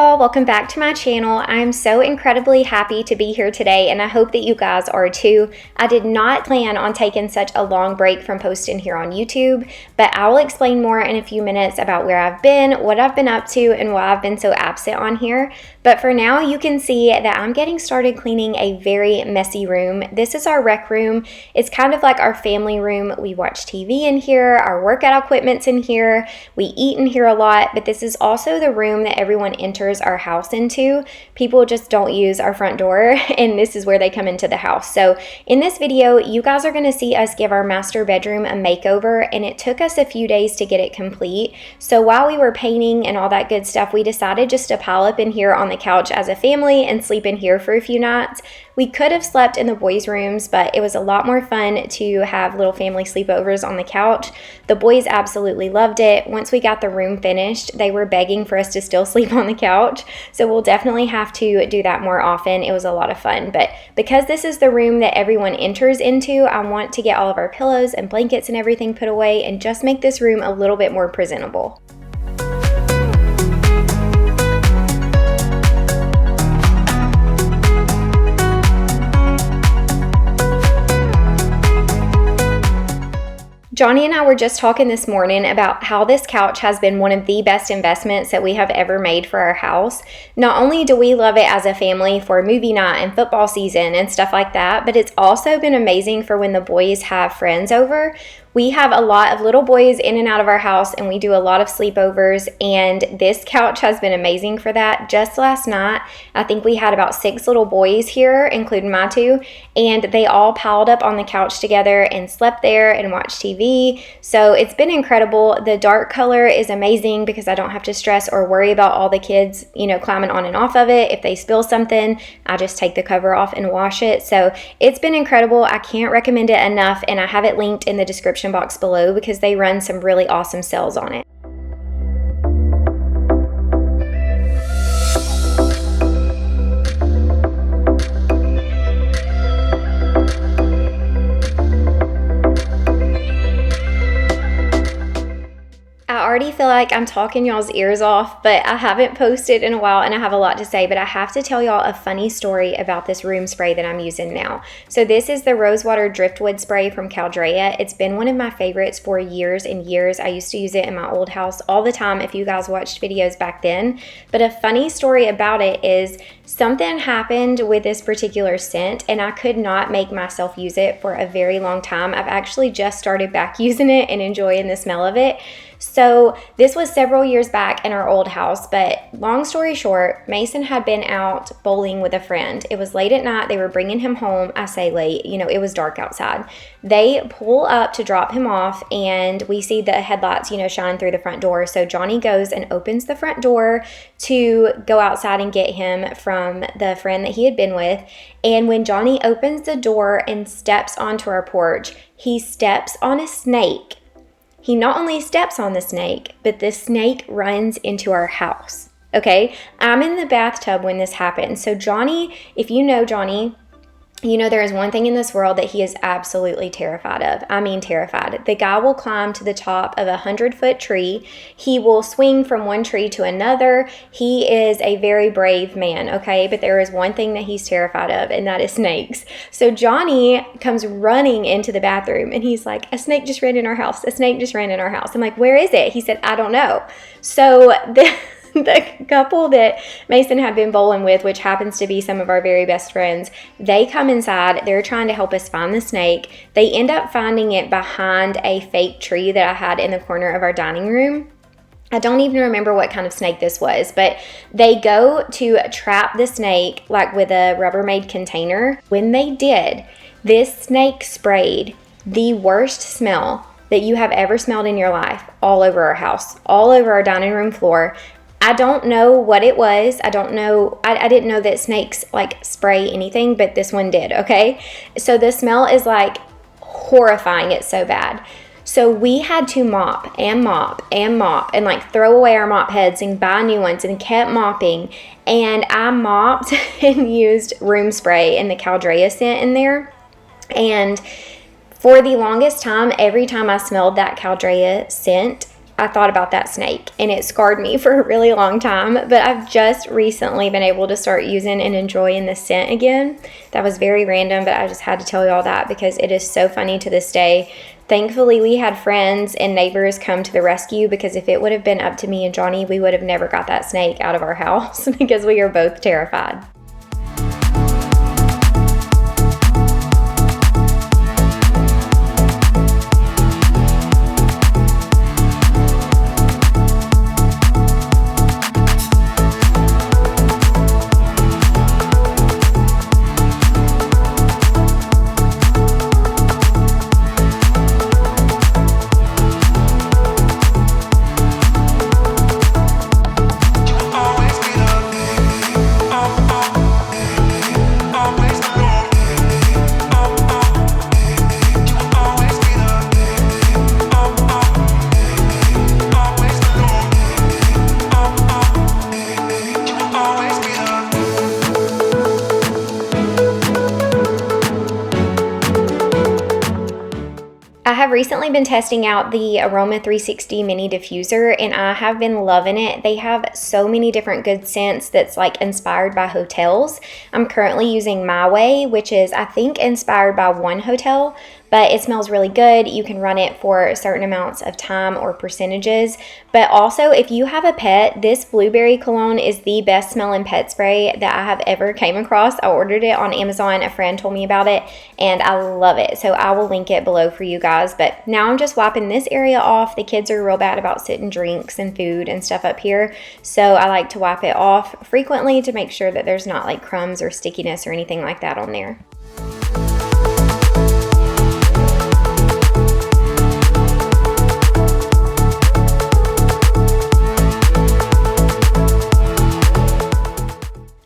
y'all, welcome back to my channel. I am so incredibly happy to be here today, and I hope that you guys are too. I did not plan on taking such a long break from posting here on YouTube, but I will explain more in a few minutes about where I've been, what I've been up to, and why I've been so absent on here. But for now, you can see that I'm getting started cleaning a very messy room. This is our rec room. It's kind of like our family room. We watch TV in here, our workout equipment's in here, we eat in here a lot, but this is also the room that everyone enters our house into. People just don't use our front door, and this is where they come into the house. So in this video, you guys are gonna see us give our master bedroom a makeover, and it took us a few days to get it complete. So while we were painting and all that good stuff, we decided just to pile up in here on the couch as a family and sleep in here for a few nights. We could have slept in the boys' rooms, but it was a lot more fun to have little family sleepovers on the couch. The boys absolutely loved it. Once we got the room finished, they were begging for us to still sleep on the couch. So we'll definitely have to do that more often. It was a lot of fun. But because this is the room that everyone enters into, I want to get all of our pillows and blankets and everything put away and just make this room a little bit more presentable. Johnny and I were just talking this morning about how this couch has been one of the best investments that we have ever made for our house. Not only do we love it as a family for movie night and football season and stuff like that, but it's also been amazing for when the boys have friends over. We have a lot of little boys in and out of our house, and we do a lot of sleepovers, and this couch has been amazing for that. Just last night, I think we had about 6 little boys here, including my 2, and they all piled up on the couch together and slept there and watched TV. So it's been incredible. The dark color is amazing because I don't have to stress or worry about all the kids, climbing on and off of it. If they spill something, I just take the cover off and wash it. So it's been incredible. I can't recommend it enough, and I have it linked in the description box below because they run some really awesome sales on it. I already feel like I'm talking y'all's ears off, but I haven't posted in a while and I have a lot to say, but I have to tell y'all a funny story about this room spray that I'm using now. So this is the Rosewater Driftwood spray from Caldrea. It's been one of my favorites for years and years. I used to use it in my old house all the time if you guys watched videos back then. But a funny story about it is something happened with this particular scent and I could not make myself use it for a very long time. I've actually just started back using it and enjoying the smell of it. So this was several years back in our old house, but long story short, Mason had been out bowling with a friend. It was late at night. They were bringing him home. I say late, it was dark outside. They pull up to drop him off and we see the headlights, shine through the front door. So Johnny goes and opens the front door to go outside and get him from the friend that he had been with. And when Johnny opens the door and steps onto our porch, he steps on a snake. He not only steps on the snake, but the snake runs into our house, okay? I'm in the bathtub when this happened. So Johnny, if you know Johnny, there is one thing in this world that he is absolutely terrified of. I mean terrified. The guy will climb to the top of a 100-foot tree. He will swing from one tree to another. He is a very brave man, okay? But there is one thing that he's terrified of, and that is snakes. So Johnny comes running into the bathroom, and he's like, a snake just ran in our house. A snake just ran in our house. I'm like, where is it? He said, I don't know. So the couple that Mason had been bowling with, which happens to be some of our very best friends, they come inside. They're trying to help us find the snake. They end up finding it behind a fake tree that I had in the corner of our dining room. I don't even remember what kind of snake this was, but they go to trap the snake like with a Rubbermaid container. When they did, this snake sprayed the worst smell that you have ever smelled in your life all over our house, all over our dining room floor. I don't know what it was. I don't know. I didn't know that snakes spray anything, but this one did, okay? So the smell is horrifying. It's so bad. So we had to mop and throw away our mop heads and buy new ones and kept mopping. And I mopped and used room spray and the Caldrea scent in there. And for the longest time, every time I smelled that Caldrea scent, I thought about that snake, and it scarred me for a really long time, but I've just recently been able to start using and enjoying the scent again. That was very random, but I just had to tell y'all that because it is so funny to this day. Thankfully, we had friends and neighbors come to the rescue, because if it would have been up to me and Johnny, we would have never got that snake out of our house because we are both terrified. I have recently been testing out the Aroma 360 mini diffuser, and I have been loving it. They have so many different good scents that's like inspired by hotels. I'm currently using My Way, which is I think inspired by one hotel, but it smells really good. You can run it for certain amounts of time or percentages. But also, if you have a pet, this blueberry cologne is the best smelling pet spray that I have ever came across. I ordered it on Amazon. A friend told me about it, and I love it. So I will link it below for you guys. But now I'm just wiping this area off. The kids are real bad about sitting drinks and food and stuff up here. So I like to wipe it off frequently to make sure that there's not like crumbs or stickiness or anything like that on there.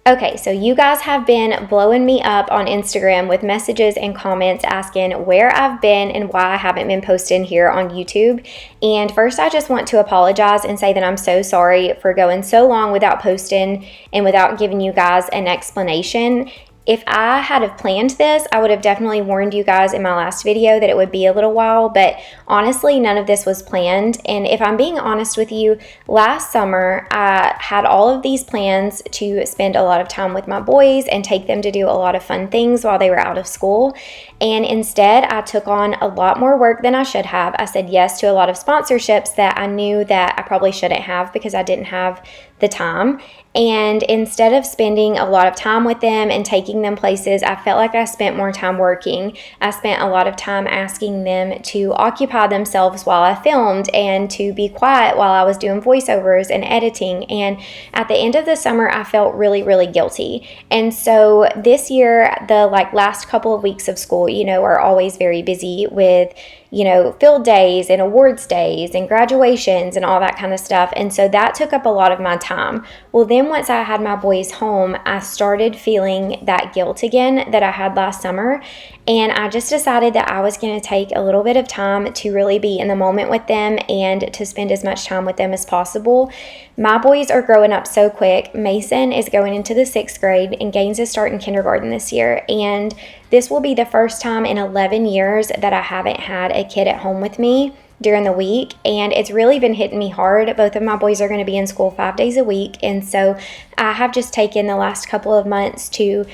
Okay, so you guys have been blowing me up on Instagram with messages and comments asking where I've been and why I haven't been posting here on YouTube. And first, I just want to apologize and say that I'm so sorry for going so long without posting and without giving you guys an explanation. If I had have planned this, I would have definitely warned you guys in my last video that it would be a little while, but honestly, none of this was planned. And if I'm being honest with you, last summer, I had all of these plans to spend a lot of time with my boys and take them to do a lot of fun things while they were out of school. And instead, I took on a lot more work than I should have. I said yes to a lot of sponsorships that I knew that I probably shouldn't have because I didn't have the time. And instead of spending a lot of time with them and taking them places, I felt like I spent more time working. I spent a lot of time asking them to occupy themselves while I filmed and to be quiet while I was doing voiceovers and editing. And at the end of the summer, I felt really, really guilty. And so this year, the last couple of weeks of school, are always very busy with field days and awards days and graduations and all that kind of stuff. And so that took up a lot of my time. Well, then once I had my boys home, I started feeling that guilt again that I had last summer. And I just decided that I was going to take a little bit of time to really be in the moment with them and to spend as much time with them as possible. My boys are growing up so quick. Mason is going into the 6th grade and Gaines is starting kindergarten this year. And this will be the first time in 11 years that I haven't had a kid at home with me during the week, and it's really been hitting me hard. Both of my boys are going to be in school 5 days a week, and so I have just taken the last couple of months to,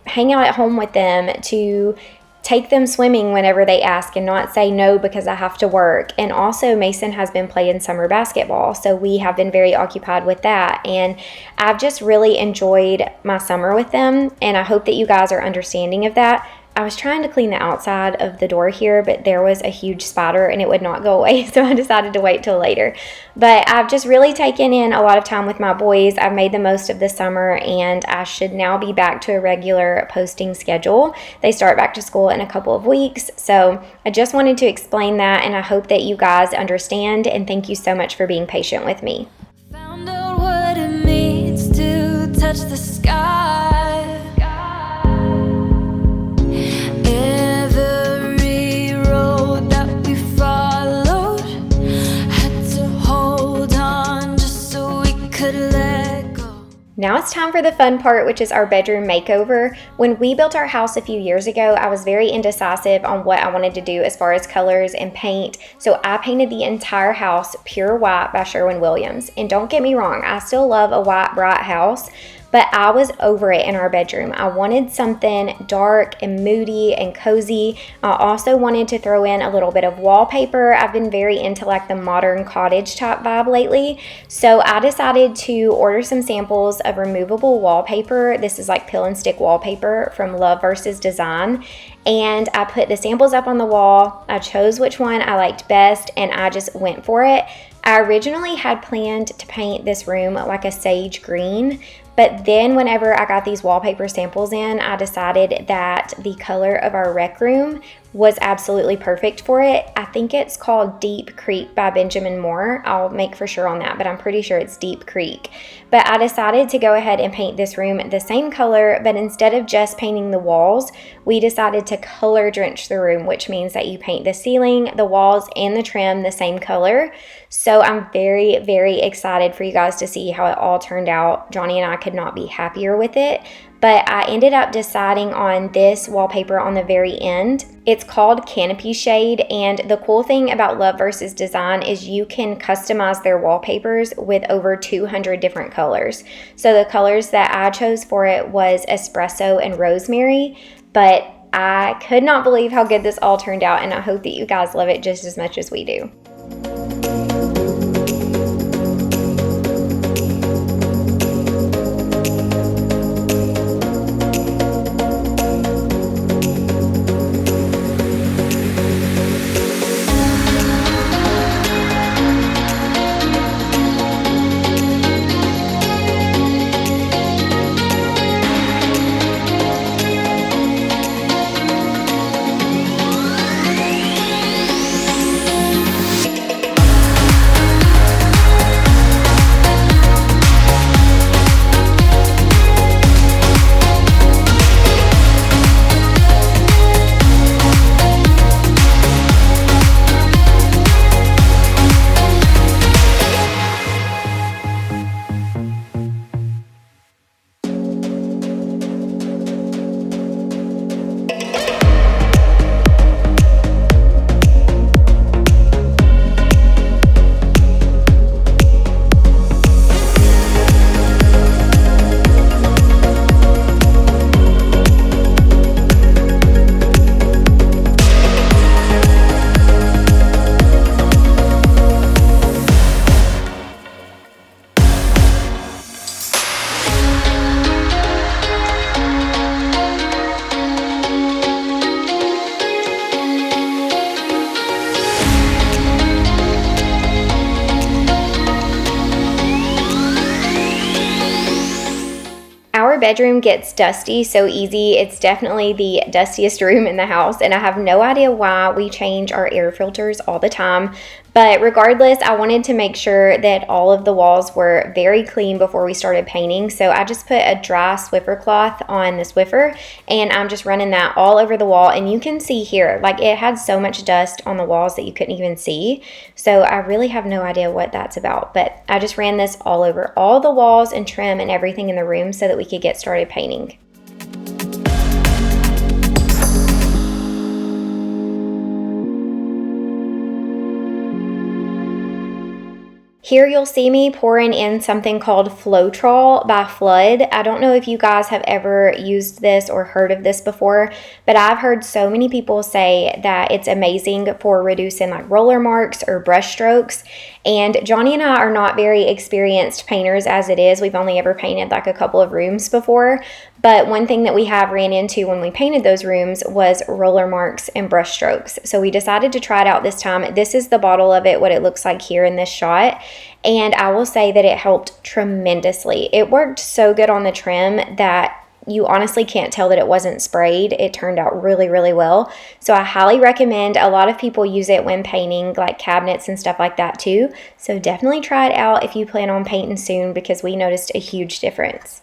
hang out at home with them, to take them swimming whenever they ask and not say no because I have to work. And also Mason has been playing summer basketball, so we have been very occupied with that. And I've just really enjoyed my summer with them, and I hope that you guys are understanding of that. I was trying to clean the outside of the door here, but there was a huge spider and it would not go away, so I decided to wait till later. But I've just really taken in a lot of time with my boys. I've made the most of the summer, and I should now be back to a regular posting schedule. They start back to school in a couple of weeks, so I just wanted to explain that, and I hope that you guys understand, and thank you so much for being patient with me. Found out what it means to touch the sky. Now it's time for the fun part, which is our bedroom makeover. When we built our house a few years ago, I was very indecisive on what I wanted to do as far as colors and paint. So I painted the entire house pure white by Sherwin-Williams. And don't get me wrong, I still love a white, bright house, but I was over it in our bedroom. I wanted something dark and moody and cozy. I also wanted to throw in a little bit of wallpaper. I've been very into like the modern cottage type vibe lately. So I decided to order some samples of removable wallpaper. This is like peel and stick wallpaper from Love vs. Design. And I put the samples up on the wall. I chose which one I liked best and I just went for it. I originally had planned to paint this room like a sage green, but then whenever I got these wallpaper samples in, I decided that the color of our rec room was absolutely perfect for it. I think it's called Deep Creek by Benjamin Moore. I'll make for sure on that, but I'm pretty sure it's Deep Creek. But I decided to go ahead and paint this room the same color, but instead of just painting the walls, we decided to color drench the room, which means that you paint the ceiling, the walls, and the trim the same color. So I'm very, very excited for you guys to see how it all turned out. Johnny and I could not be happier with it. But I ended up deciding on this wallpaper on the very end. It's called Canopy Shade, and the cool thing about Love vs. Design is you can customize their wallpapers with over 200 different colors. So the colors that I chose for it was espresso and rosemary, but I could not believe how good this all turned out, and I hope that you guys love it just as much as we do. Our bedroom gets dusty so easy. It's definitely the dustiest room in the house, and I have no idea why. We change our air filters all the time. But regardless, I wanted to make sure that all of the walls were very clean before we started painting. So I just put a dry Swiffer cloth on the Swiffer, and I'm just running that all over the wall. And you can see here, like it had so much dust on the walls that you couldn't even see. So I really have no idea what that's about. But I just ran this all over all the walls and trim and everything in the room so that we could get started painting. Here you'll see me pouring in something called Floetrol by Flood. I don't know if you guys have ever used this or heard of this before, but I've heard so many people say that it's amazing for reducing like roller marks or brush strokes. And Johnny and I are not very experienced painters as it is. We've only ever painted like a couple of rooms before. But one thing that we have ran into when we painted those rooms was roller marks and brush strokes. So we decided to try it out this time. This is the bottle of it, what it looks like here in this shot. And I will say that it helped tremendously. It worked so good on the trim that you honestly can't tell that it wasn't sprayed. It turned out really, really well. So I highly recommend. A lot of people use it when painting like cabinets and stuff like that too. So definitely try it out if you plan on painting soon, because we noticed a huge difference.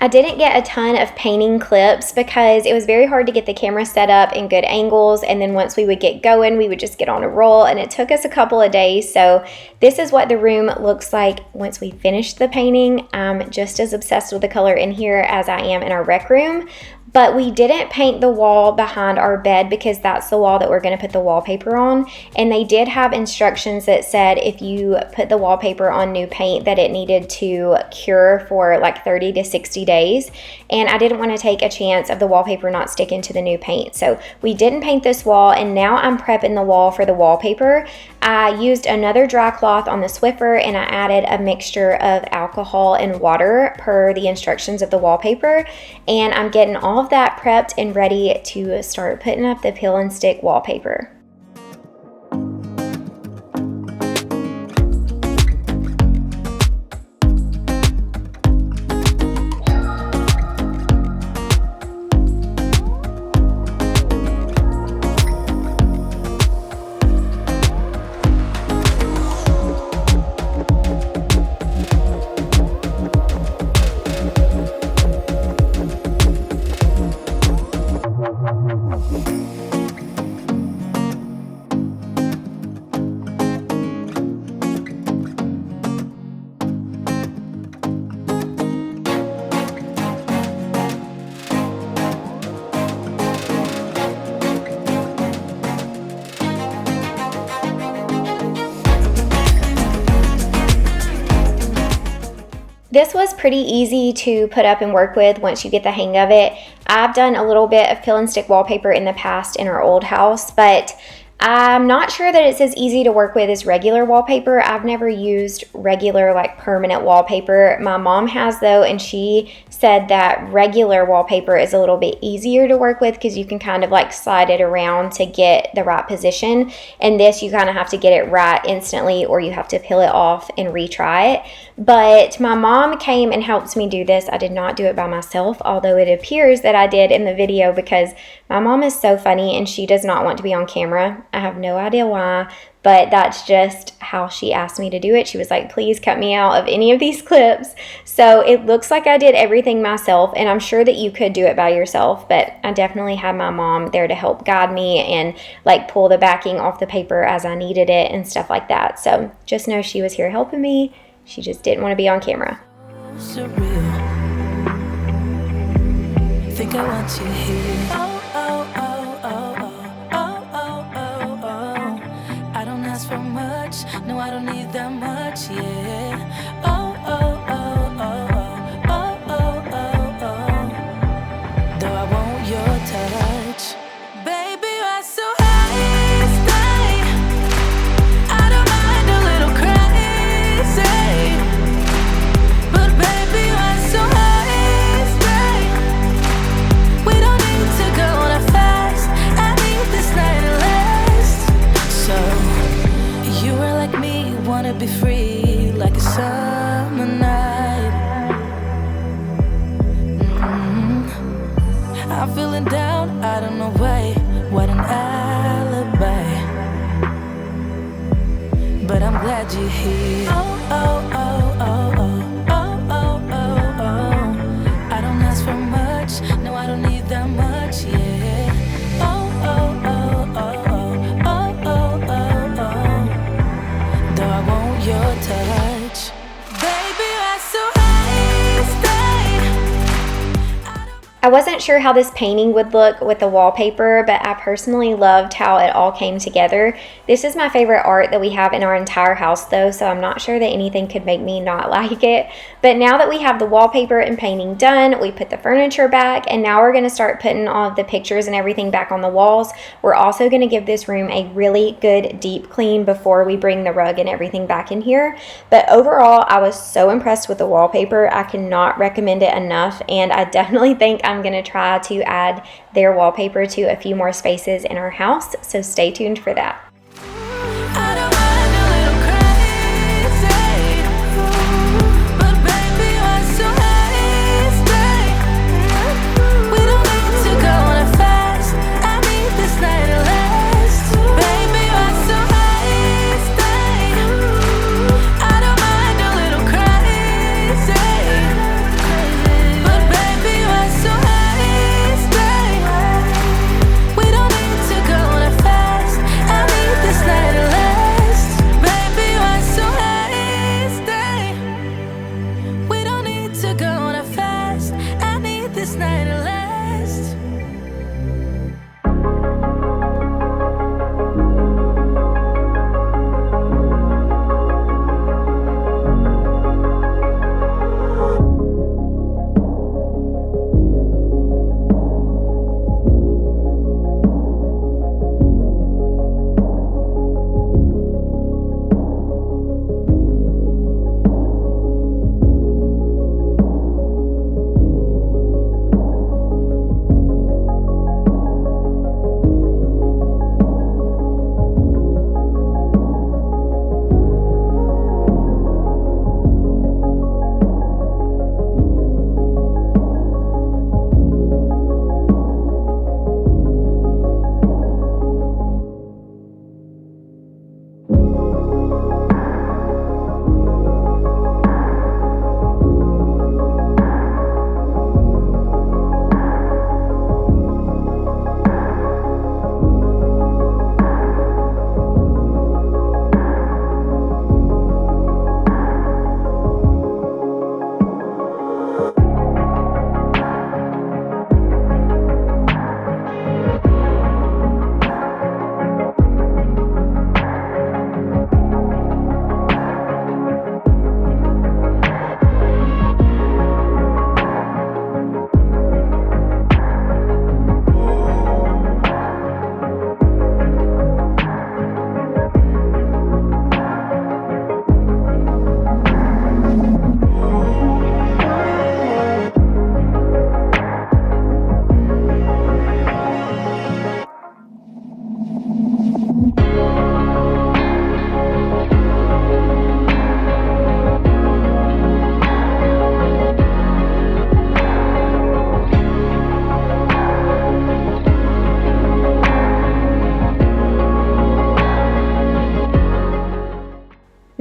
I didn't get a ton of painting clips because it was very hard to get the camera set up in good angles, and then once we would get going, we would just get on a roll, and it took us a couple of days. So this is what the room looks like once we finish the painting. I'm just as obsessed with the color in here as I am in our rec room. But we didn't paint the wall behind our bed because that's the wall that we're going to put the wallpaper on. And they did have instructions that said if you put the wallpaper on new paint that it needed to cure for like 30 to 60 days. And I didn't want to take a chance of the wallpaper not sticking to the new paint. So we didn't paint this wall, and now I'm prepping the wall for the wallpaper. I used another dry cloth on the Swiffer, and I added a mixture of alcohol and water per the instructions of the wallpaper. And I'm getting all of that prepped and ready to start putting up the peel and stick wallpaper. This was pretty easy to put up and work with once you get the hang of it. I've done a little bit of peel and stick wallpaper in the past in our old house, but I'm not sure that it's as easy to work with as regular wallpaper. I've never used regular like permanent wallpaper. My mom has though, and she said that regular wallpaper is a little bit easier to work with because you can kind of like slide it around to get the right position. And this, you kind of have to get it right instantly, or you have to peel it off and retry it. But my mom came and helped me do this. I did not do it by myself, although it appears that I did in the video, because my mom is so funny and she does not want to be on camera. I have no idea why, but that's just how she asked me to do it. She was like, please cut me out of any of these clips. So it looks like I did everything myself, and I'm sure that you could do it by yourself, but I definitely had my mom there to help guide me and like pull the backing off the paper as I needed it and stuff like that. So just know she was here helping me. She just didn't want to be on camera. Surreal. Think I want you here. Oh, oh, oh, oh, oh, oh, oh, oh. I don't ask for much. No, I don't need that much, yeah. Oh, oh, oh, oh, oh, oh, oh, oh. Though I want your touch. Baby, you're so high, stay. I don't mind a little crazy. But baby, you're so high, stay. We don't need to go on a fast. I need this night to last. So, you are like me, wanna be free like a summer night. I'm feeling down, I don't know why. What an alibi. But I'm glad you're here. Oh, oh, oh, oh, oh, oh, oh, oh, oh. I don't ask for much, no, I don't need that much, yeah. Oh, oh, oh, oh, oh, oh, oh, oh, oh. Though I want your touch. Baby, you're so high, stay. I wasn't sure how this painting would look with the wallpaper, but I personally loved how it all came together. This is my favorite art that we have in our entire house though, so I'm not sure that anything could make me not like it. But now that we have the wallpaper and painting done, we put the furniture back, and now we're going to start putting all of the pictures and everything back on the walls. We're also going to give this room a really good deep clean before we bring the rug and everything back in here. But overall, I was so impressed with the wallpaper. I cannot recommend it enough, and I definitely think I'm going to try to add their wallpaper to a few more spaces in our house, so stay tuned for that. I don't mind a little crazy, but baby, you're so high, stay. We don't need to go on a fast. I need this night to last. Baby, you're so high, stay. I don't mind a little crazy, but baby,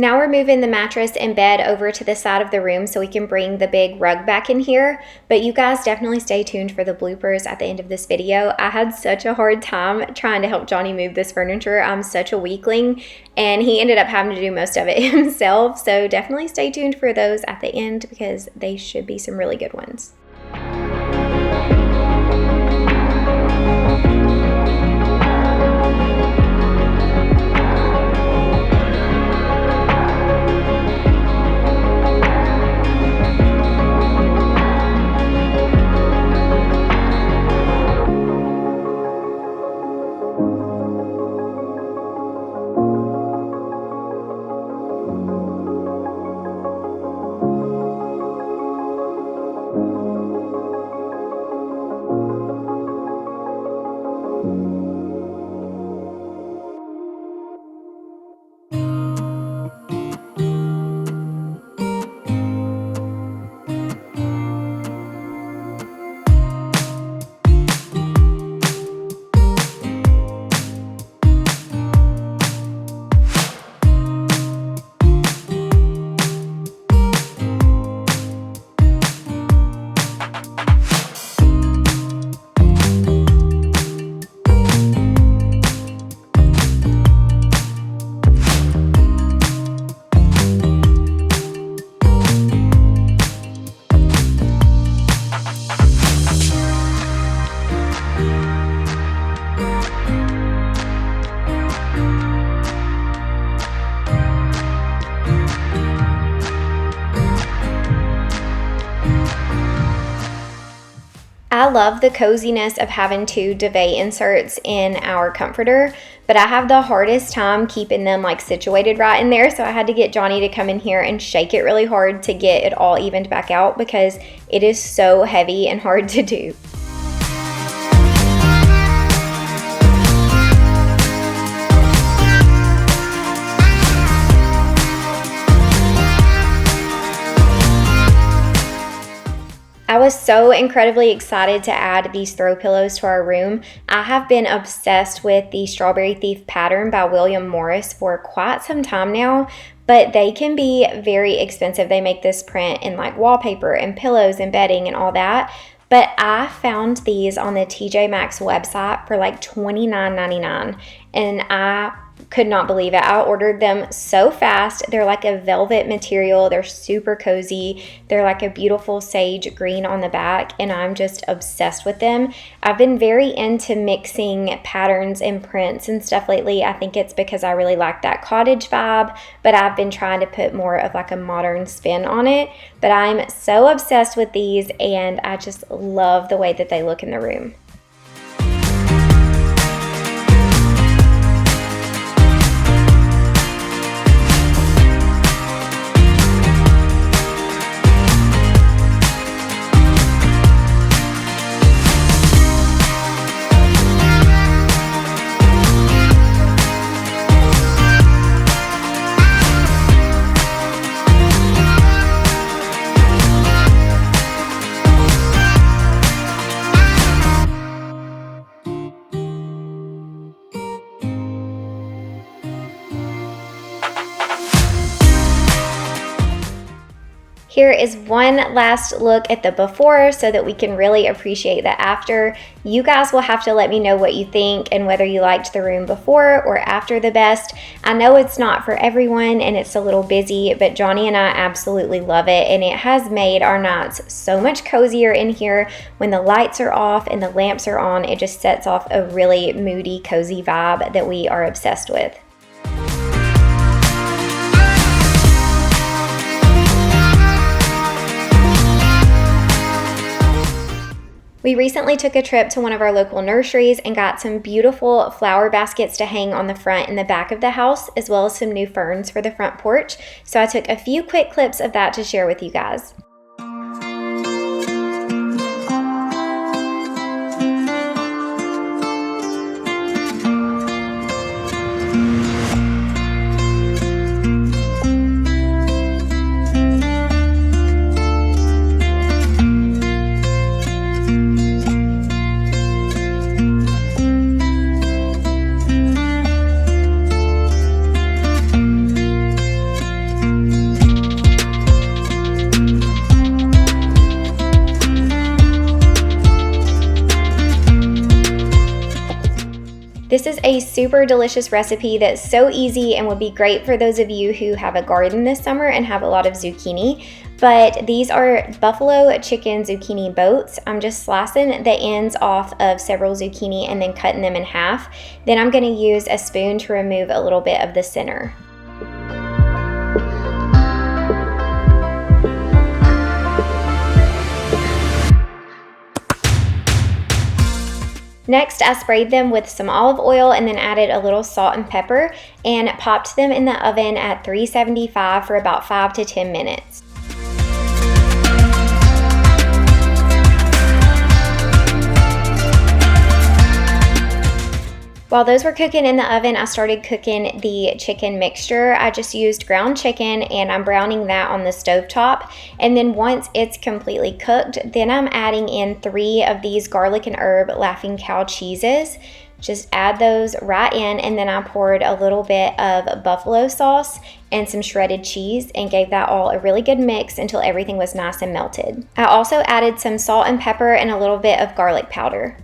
Now we're moving the mattress and bed over to the side of the room so we can bring the big rug back in here. But you guys definitely stay tuned for the bloopers at the end of this video. I had such a hard time trying to help Johnny move this furniture. I'm such a weakling, and he ended up having to do most of it himself. So definitely stay tuned for those at the end because they should be some really good ones. I love the coziness of having two duvet inserts in our comforter, but I have the hardest time keeping them like situated right in there, so I had to get Johnny to come in here and shake it really hard to get it all evened back out because it is so heavy and hard to do. I was so incredibly excited to add these throw pillows to our room. I have been obsessed with the Strawberry Thief pattern by William Morris for quite some time now, but they can be very expensive. They make this print in like wallpaper and pillows and bedding and all that. But I found these on the TJ Maxx website for like $29.99, and I could not believe it. I ordered them so fast. They're like a velvet material. They're super cozy. They're like a beautiful sage green on the back, and I'm just obsessed with them. I've been very into mixing patterns and prints and stuff lately. I think it's because I really like that cottage vibe, but I've been trying to put more of like a modern spin on it. But I'm so obsessed with these, and I just love the way that they look in the room. Here is one last look at the before so that we can really appreciate the after. You guys will have to let me know what you think and whether you liked the room before or after the best. I know it's not for everyone and it's a little busy, but Johnny and I absolutely love it, and it has made our nights so much cozier in here. When the lights are off and the lamps are on, it just sets off a really moody, cozy vibe that we are obsessed with. We recently took a trip to one of our local nurseries and got some beautiful flower baskets to hang on the front and the back of the house, as well as some new ferns for the front porch. So I took a few quick clips of that to share with you guys. This is a super delicious recipe that's so easy and would be great for those of you who have a garden this summer and have a lot of zucchini. But these are buffalo chicken zucchini boats. I'm just slicing the ends off of several zucchini and then cutting them in half. Then I'm going to use a spoon to remove a little bit of the center. Next, I sprayed them with some olive oil and then added a little salt and pepper and popped them in the oven at 375 for about 5 to 10 minutes. While those were cooking in the oven, I started cooking the chicken mixture. I just used ground chicken and I'm browning that on the stovetop. And then once it's completely cooked, then I'm adding in 3 of these garlic and herb Laughing Cow cheeses. Just add those right in, and then I poured a little bit of buffalo sauce and some shredded cheese and gave that all a really good mix until everything was nice and melted. I also added some salt and pepper and a little bit of garlic powder.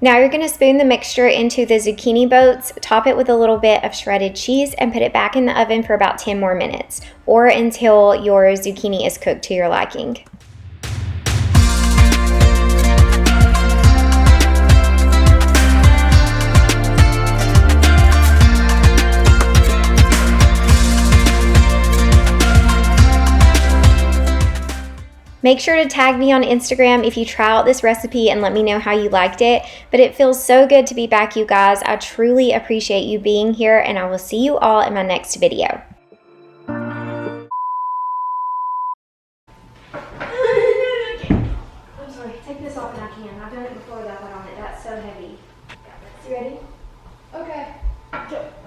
Now you're going to spoon the mixture into the zucchini boats, top it with a little bit of shredded cheese, and put it back in the oven for about 10 more minutes, or until your zucchini is cooked to your liking. Make sure to tag me on Instagram if you try out this recipe and let me know how you liked it. But it feels so good to be back, you guys. I truly appreciate you being here, and I will see you all in my next video. I'm sorry, take this off and I can. I've done it before without that on it. That's so heavy. You ready? Okay.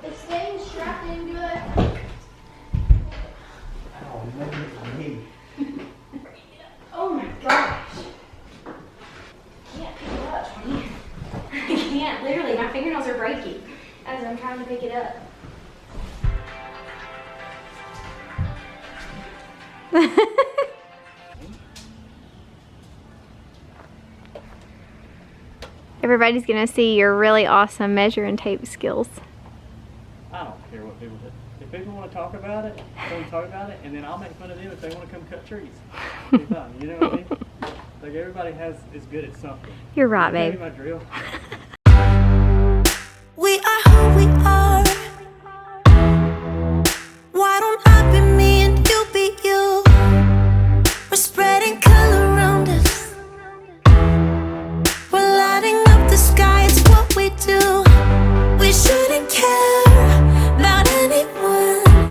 It's staying strapped in good. Oh my gosh. Can't pick it up, honey. I can't, literally, my fingernails are breaking as I'm trying to pick it up. Everybody's gonna see your really awesome measure and tape skills. I don't care what people do. If people want to talk about it, come talk about it, and then I'll make fun of them if they want to come cut trees. It'll be fun, you know what I mean? Like everybody is good at something. You're right, Can I babe. tell you my drill?